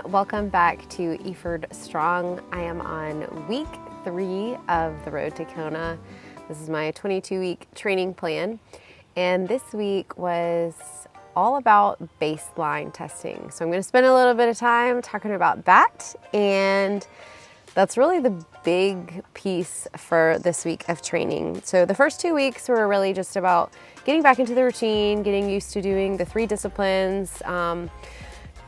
welcome back to Efird Strong. I am on week 3 of the road to Kona. This is my 22-week training plan, and this week was all about baseline testing. So I'm going to spend a little bit of time talking about that, and that's really the big piece for this week of training. So the first 2 weeks were really just about getting back into the routine, getting used to doing the 3 disciplines,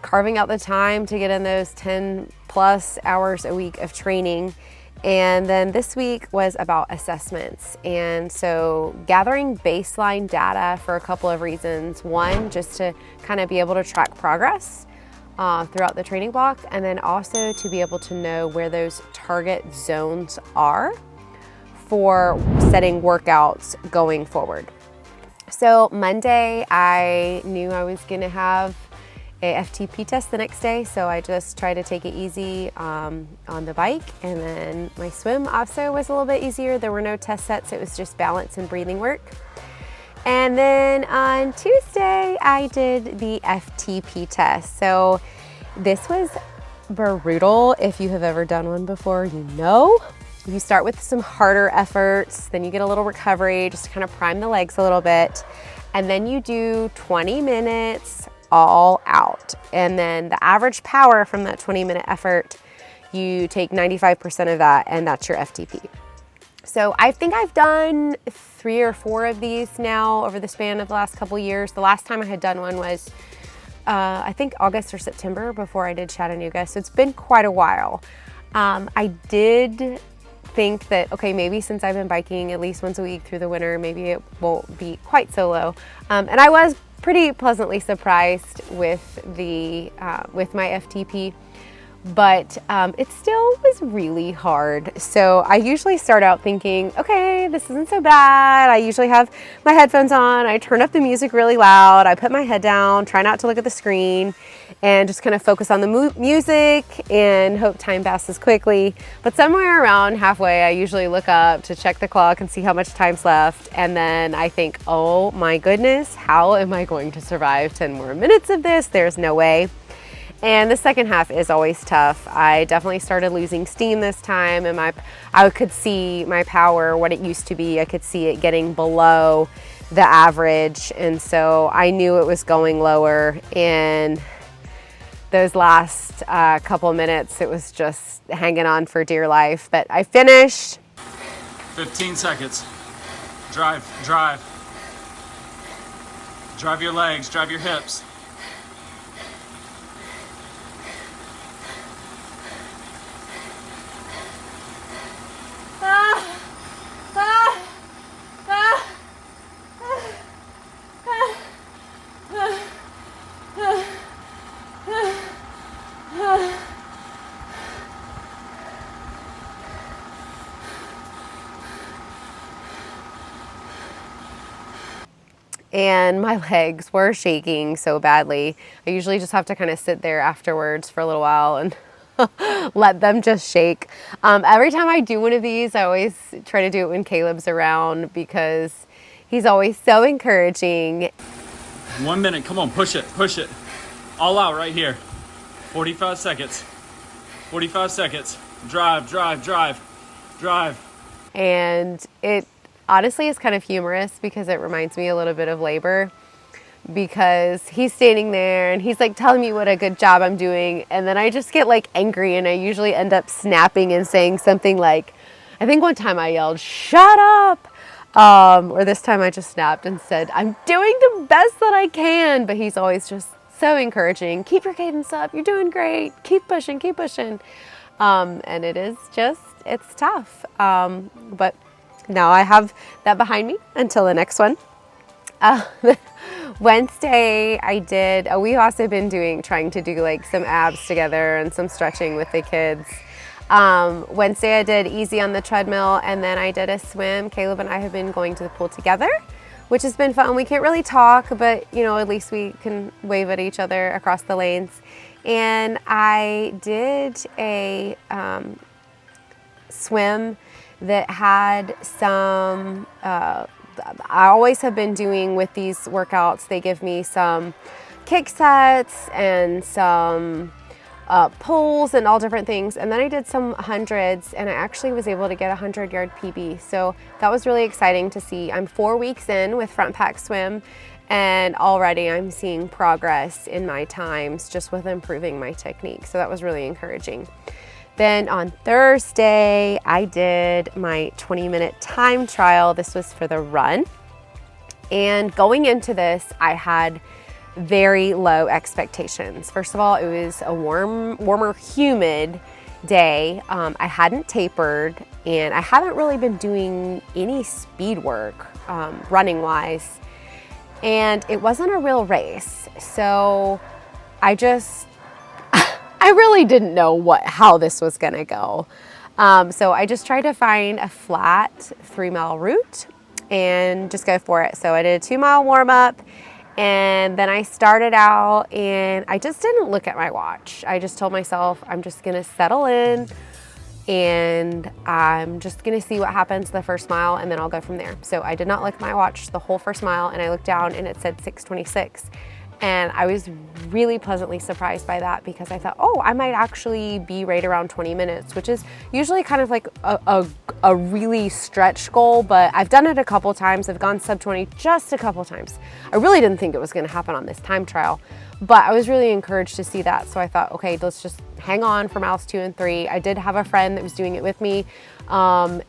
carving out the time to get in those 10 plus hours a week of training. And then this week was about assessments. And so gathering baseline data for a couple of reasons. One, just to kind of be able to track progress throughout the training block, and then also to be able to know where those target zones are for setting workouts going forward. So Monday, I knew I was gonna have a FTP test the next day, so I just tried to take it easy on the bike. And then my swim also was a little bit easier. There were no test sets, it was just balance and breathing work. And then on Tuesday, I did the FTP test. So this was brutal. If you have ever done one before, you know. You start with some harder efforts, then you get a little recovery, just to kind of prime the legs a little bit. And then you do 20 minutes all out. And then the average power from that 20-minute effort, you take 95% of that, and that's your FTP. So I think I've done 3 or 4 of these now over the span of the last couple years. The last time I had done one was, I think August or September, before I did Chattanooga. So it's been quite a while. I did think that, okay, maybe since I've been biking at least once a week through the winter, maybe it won't be quite so low. And I was pretty pleasantly surprised with the with my FTP, but it still was really hard. So I usually start out thinking, okay, this isn't so bad. I usually have my headphones on, I turn up the music really loud, I put my head down, try not to look at the screen, and just kind of focus on the music and hope time passes quickly. But somewhere around halfway, I usually look up to check the clock and see how much time's left. And then I think, oh my goodness, how am I going to survive 10 more minutes of this? There's no way. And the second half is always tough. I definitely started losing steam this time, and I could see my power, what it used to be, I could see it getting below the average. And so I knew it was going lower. And those last couple minutes, it was just hanging on for dear life. But I finished. 15 seconds. Drive, drive. Drive your legs, drive your hips. And my legs were shaking so badly. I usually just have to kind of sit there afterwards for a little while and let them just shake. Every time I do one of these, I always try to do it when Caleb's around, because he's always so encouraging. 1 minute, come on, push it, push it. All out right here. 45 seconds. 45 seconds. Drive, drive, drive, drive. And it honestly is kind of humorous, because it reminds me a little bit of labor, because he's standing there and he's like telling me what a good job I'm doing, and then I just get like angry, and I usually end up snapping and saying something like, I think one time I yelled, "Shut up!" Or this time I just snapped and said, "I'm doing the best that I can." But he's always just so encouraging. Keep your cadence up. You're doing great. Keep pushing, keep pushing. And it is just, it's tough. But now I have that behind me until the next one. Wednesday I did, we've also been trying to do like some abs together and some stretching with the kids. Wednesday I did easy on the treadmill, and then I did a swim. Caleb and I have been going to the pool together, which has been fun. We can't really talk, but you know, at least we can wave at each other across the lanes. And I did a swim that had some, I always have been doing with these workouts, they give me some kick sets and some pulls and all different things. And then I did some hundreds, and I actually was able to get a 100-yard PB. So that was really exciting to see. I'm 4 weeks in with front pack swim, and already I'm seeing progress in my times just with improving my technique. So that was really encouraging. Then on Thursday, I did my 20-minute time trial. This was for the run. And going into this, I had very low expectations. First of all, it was a warmer, humid day. I hadn't tapered, and I haven't really been doing any speed work running wise. And it wasn't a real race. So I really didn't know how this was gonna go. So I just tried to find a flat 3-mile route and just go for it. So I did a 2-mile warm up, and then I started out, and I just didn't look at my watch. I just told myself, I'm just gonna settle in, and I'm just gonna see what happens the first mile, and then I'll go from there. So I did not look at my watch the whole first mile, and I looked down and it said 6:26. And I was really pleasantly surprised by that, because I thought, oh, I might actually be right around 20 minutes, which is usually kind of like a really stretch goal, but I've done it a couple times. I've gone sub 20 just a couple times. I really didn't think it was gonna happen on this time trial, but I was really encouraged to see that. So I thought, okay, let's just hang on for miles 2 and 3. I did have a friend that was doing it with me.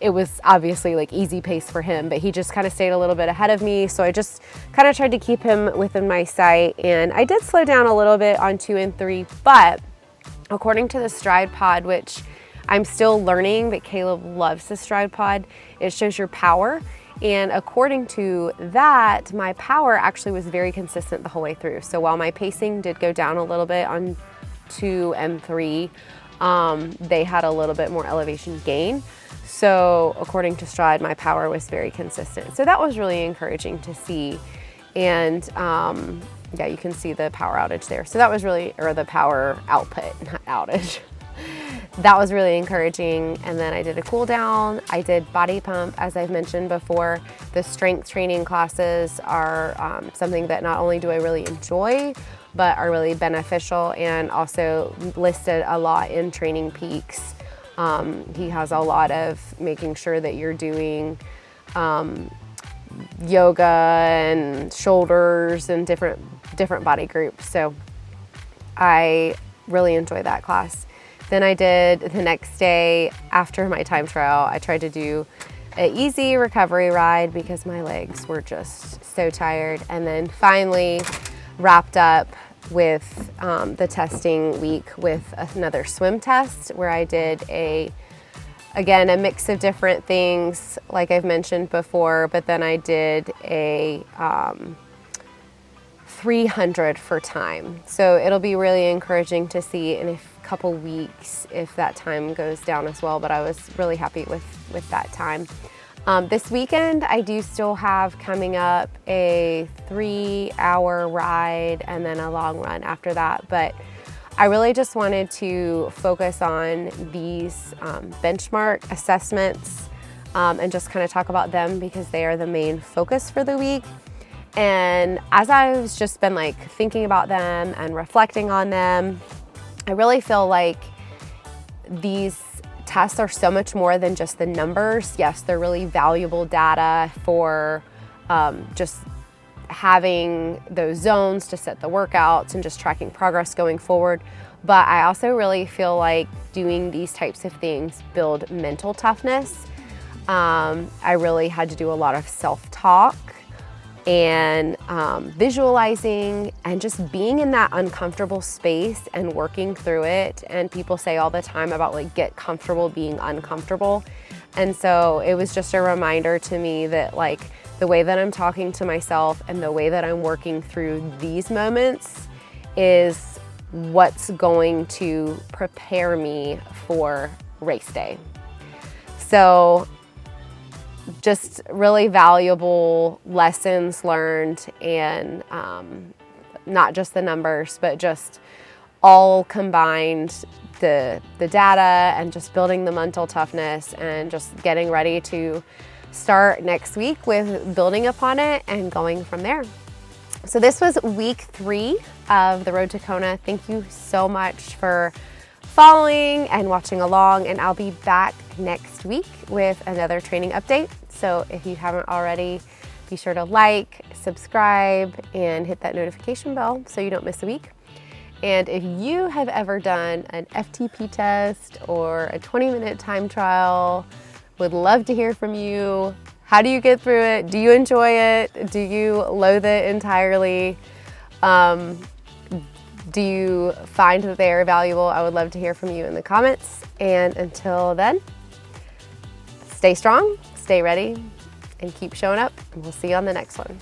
It was obviously like easy pace for him, but he just kind of stayed a little bit ahead of me. So I just kind of tried to keep him within my sight, and I did slow down a little bit on 2 and 3, but according to the Stride Pod, which I'm still learning, but Caleb loves the Stride Pod, it shows your power. And according to that, my power actually was very consistent the whole way through. So while my pacing did go down a little bit on 2 and 3, they had a little bit more elevation gain. So according to Stride, my power was very consistent. So that was really encouraging to see. And yeah, you can see the power outage there. So that was really, or the power output, not outage. That was really encouraging. And then I did a cool down. I did body pump, as I've mentioned before. The strength training classes are something that not only do I really enjoy, but are really beneficial, and also listed a lot in Training Peaks. He has a lot of making sure that you're doing yoga and shoulders and different body groups. So I really enjoy that class. Then I did the next day after my time trial, I tried to do an easy recovery ride because my legs were just so tired. And then finally wrapped up with the testing week with another swim test, where I did again, a mix of different things like I've mentioned before, but then I did a 300 for time. So it'll be really encouraging to see in a couple weeks if that time goes down as well, but I was really happy with that time. This weekend, I do still have coming up a 3-hour ride and then a long run after that, but I really just wanted to focus on these benchmark assessments and just kind of talk about them because they are the main focus for the week. And as I've just been like thinking about them and reflecting on them, I really feel like these tests are so much more than just the numbers. Yes, they're really valuable data for just having those zones to set the workouts and just tracking progress going forward. But I also really feel like doing these types of things build mental toughness. I really had to do a lot of self-talk and visualizing and just being in that uncomfortable space and working through it. And people say all the time about like get comfortable being uncomfortable. And so it was just a reminder to me that like the way that I'm talking to myself and the way that I'm working through these moments is what's going to prepare me for race day. So just really valuable lessons learned, and not just the numbers, but just all combined, the data and just building the mental toughness and just getting ready to start next week with building upon it and going from there. So this was week 3 of the Road to Kona. Thank you so much for following and watching along, and I'll be back next week with another training update. So if you haven't already, be sure to like, subscribe, and hit that notification bell so you don't miss a week. And if you have ever done an FTP test or a 20-minute time trial, would love to hear from you. How do you get through it? Do you enjoy it? Do you loathe it entirely? Do you find that they are valuable? I would love to hear from you in the comments. And until then, stay strong, stay ready, and keep showing up. And we'll see you on the next one.